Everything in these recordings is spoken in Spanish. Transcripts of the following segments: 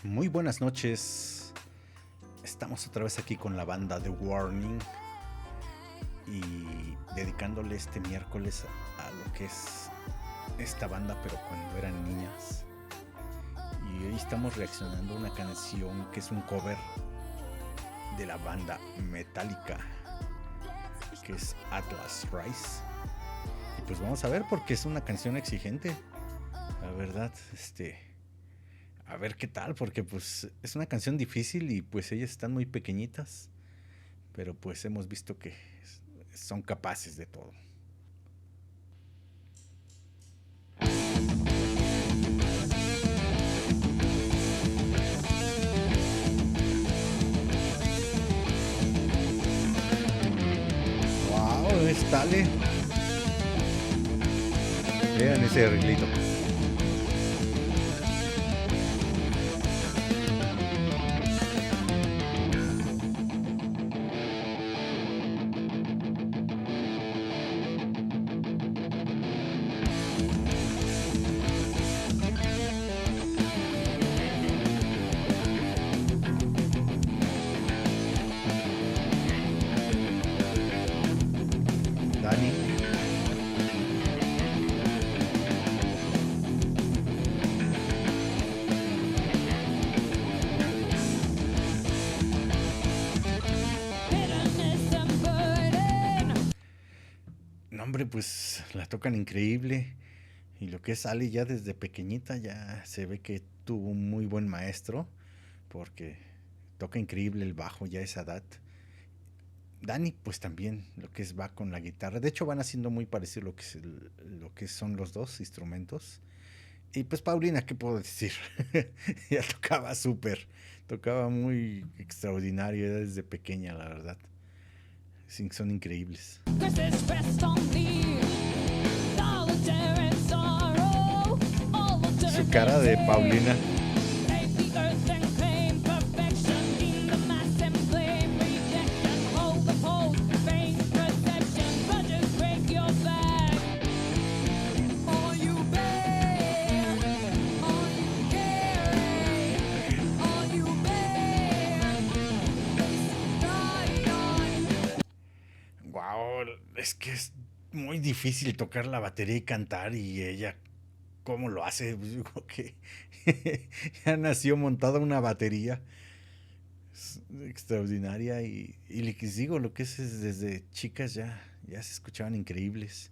Muy buenas noches. Estamos otra vez aquí con la banda The Warning y dedicándole este miércoles a lo que es esta banda, pero cuando eran niñas. Y hoy estamos reaccionando a una canción que es un cover de la banda Metallica, que es Atlas Rise. Y pues vamos a ver, porque es una canción exigente, la verdad. A ver qué tal, porque pues es una canción difícil y pues ellas están muy pequeñitas, pero pues hemos visto que son capaces de todo. Wow, dale. Vean ese arreglito. Dani. No, hombre, pues la tocan increíble. Y lo que es Ali ya desde pequeñita ya se ve que tuvo un muy buen maestro, porque toca increíble el bajo ya a esa edad. Dani pues también lo que es va con la guitarra. De hecho van haciendo muy parecido lo que es lo que son los dos instrumentos. Y pues Paulina, ¿qué puedo decir? Ya tocaba súper, tocaba muy extraordinario desde pequeña, la verdad. Sí, son increíbles. Su cara de Paulina. Wow, es que es muy difícil tocar la batería y cantar, y ella cómo lo hace. Pues yo creo que ya nació montada una batería. Es extraordinaria, y les digo, lo que es desde chicas ya se escuchaban increíbles.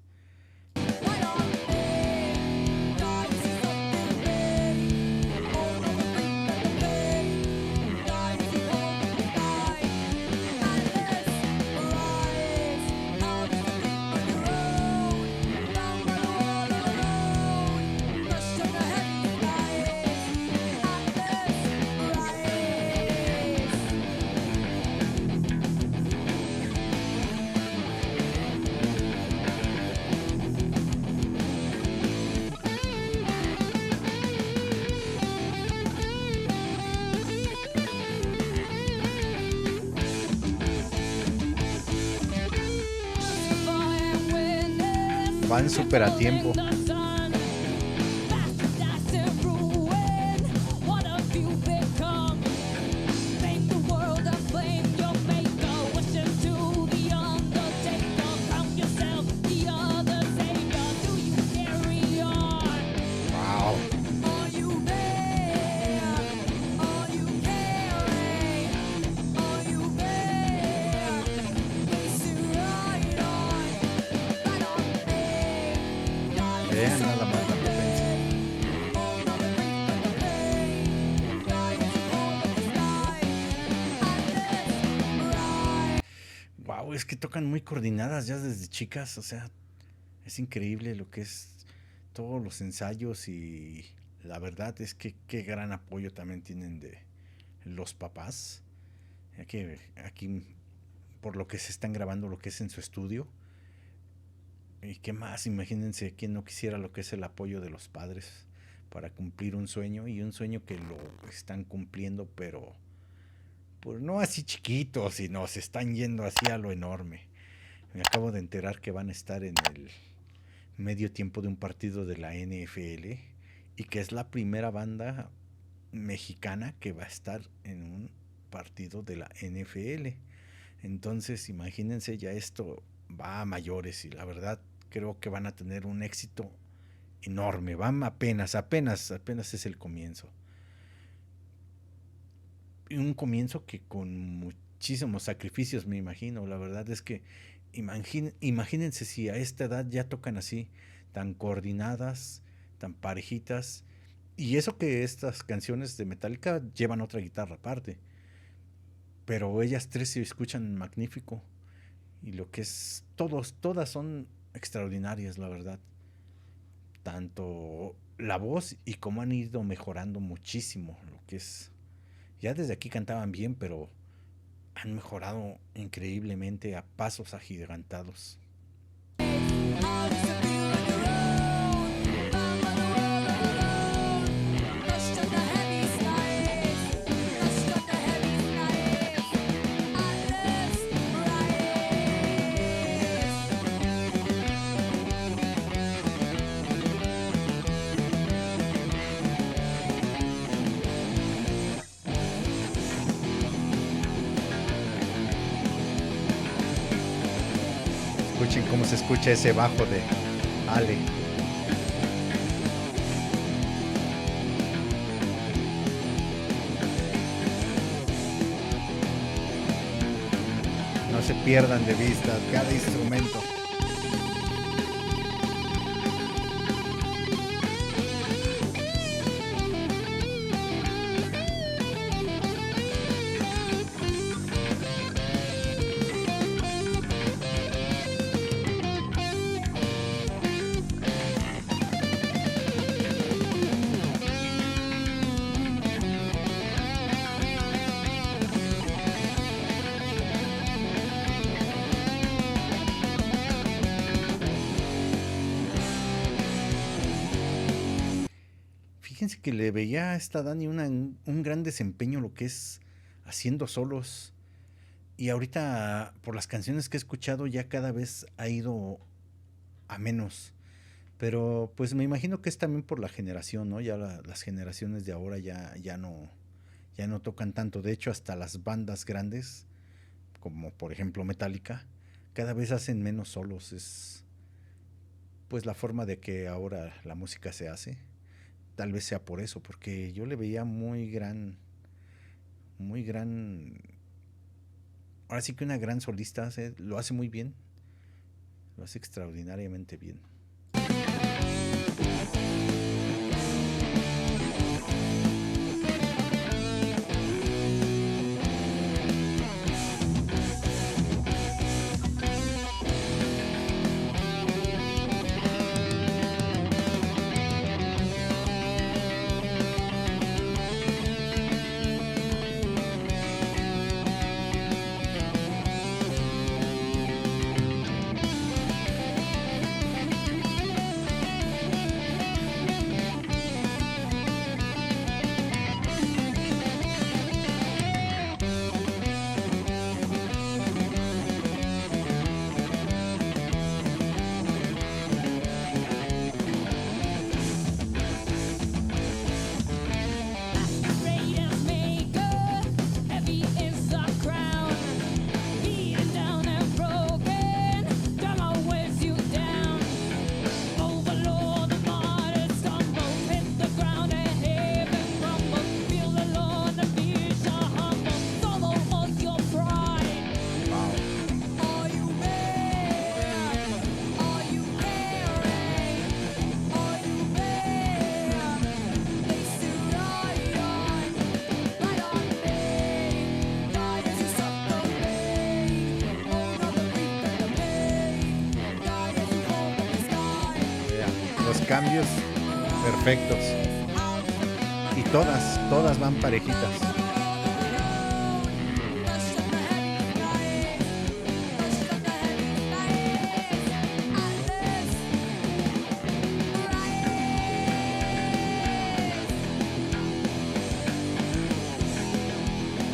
Van súper a tiempo. Wow. Vean nada más la potencia. Wow, es que tocan muy coordinadas ya desde chicas, o sea, es increíble lo que es todos los ensayos, y la verdad es que qué gran apoyo también tienen de los papás. Aquí por lo que se están grabando, lo que es en su estudio. ¿Y qué más? Imagínense quién no quisiera lo que es el apoyo de los padres para cumplir un sueño, y un sueño que lo están cumpliendo, pero pues no así chiquito, sino se están yendo así a lo enorme. Me acabo de enterar que van a estar en el medio tiempo de un partido de la NFL y que es la primera banda mexicana que va a estar en un partido de la NFL. Entonces, imagínense, ya esto va a mayores y la verdad creo que van a tener un éxito enorme. Van apenas es el comienzo. Y un comienzo que con muchísimos sacrificios, me imagino. La verdad es que imagínense si a esta edad ya tocan así, tan coordinadas, tan parejitas. Y eso que estas canciones de Metallica llevan otra guitarra aparte. Pero ellas tres se escuchan magnífico. Y lo que es, todas son extraordinarias, la verdad. Tanto la voz y cómo han ido mejorando muchísimo. Lo que es, ya desde aquí cantaban bien, pero han mejorado increíblemente a pasos agigantados. Escuchen cómo se escucha ese bajo de Ale. No se pierdan de vista cada instrumento. Fíjense que le veía a esta Dani un gran desempeño lo que es haciendo solos. Y ahorita, por las canciones que he escuchado, ya cada vez ha ido a menos. Pero pues me imagino que es también por la generación, ¿no? Ya las generaciones de ahora ya no tocan tanto. De hecho, hasta las bandas grandes, como por ejemplo Metallica, cada vez hacen menos solos. Es pues la forma de que ahora la música se hace. Tal vez sea por eso, porque yo le veía muy gran, ahora sí que una gran solista, lo hace muy bien, lo hace extraordinariamente bien. Cambios perfectos y todas van parejitas.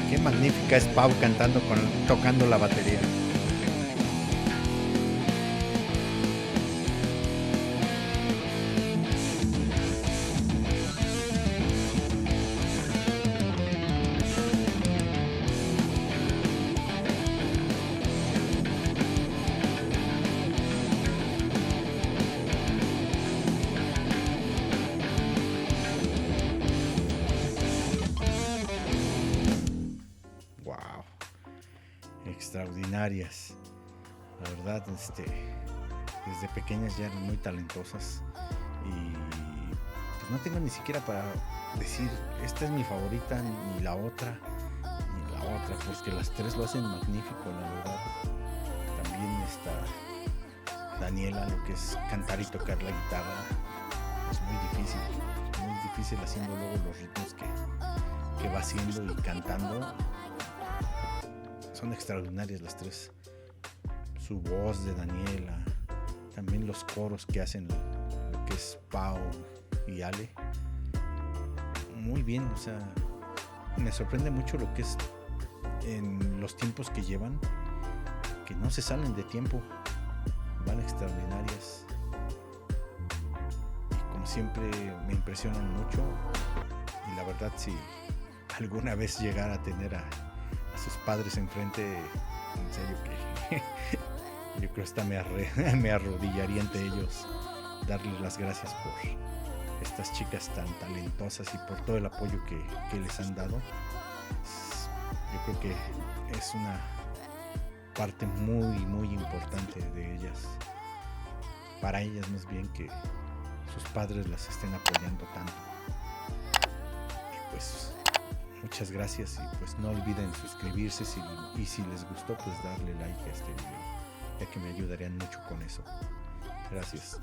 Qué magnífica es Pau tocando la batería. extraordinarias. La verdad, desde pequeñas ya eran muy talentosas y pues no tengo ni siquiera para decir esta es mi favorita ni la otra, porque las tres lo hacen magnífico, la verdad. También está Daniela, lo que es cantar y tocar la guitarra es muy difícil haciendo luego los ritmos que va haciendo y cantando. Son extraordinarias las tres. Su voz de Daniela, también los coros que hacen lo que es Pau y Ale. Muy bien, o sea, me sorprende mucho lo que es en los tiempos que llevan, que no se salen de tiempo, van extraordinarias. Y como siempre me impresionan mucho y la verdad si alguna vez llegara a tener a sus padres enfrente, en serio que yo creo que hasta me arrodillaría ante ellos, darles las gracias por estas chicas tan talentosas y por todo el apoyo que les han dado. Yo creo que es una parte muy importante de ellas, para ellas más bien, que sus padres las estén apoyando tanto. Y pues muchas gracias y pues no olviden suscribirse y si les gustó pues darle like a este video, ya que me ayudarían mucho con eso. Gracias.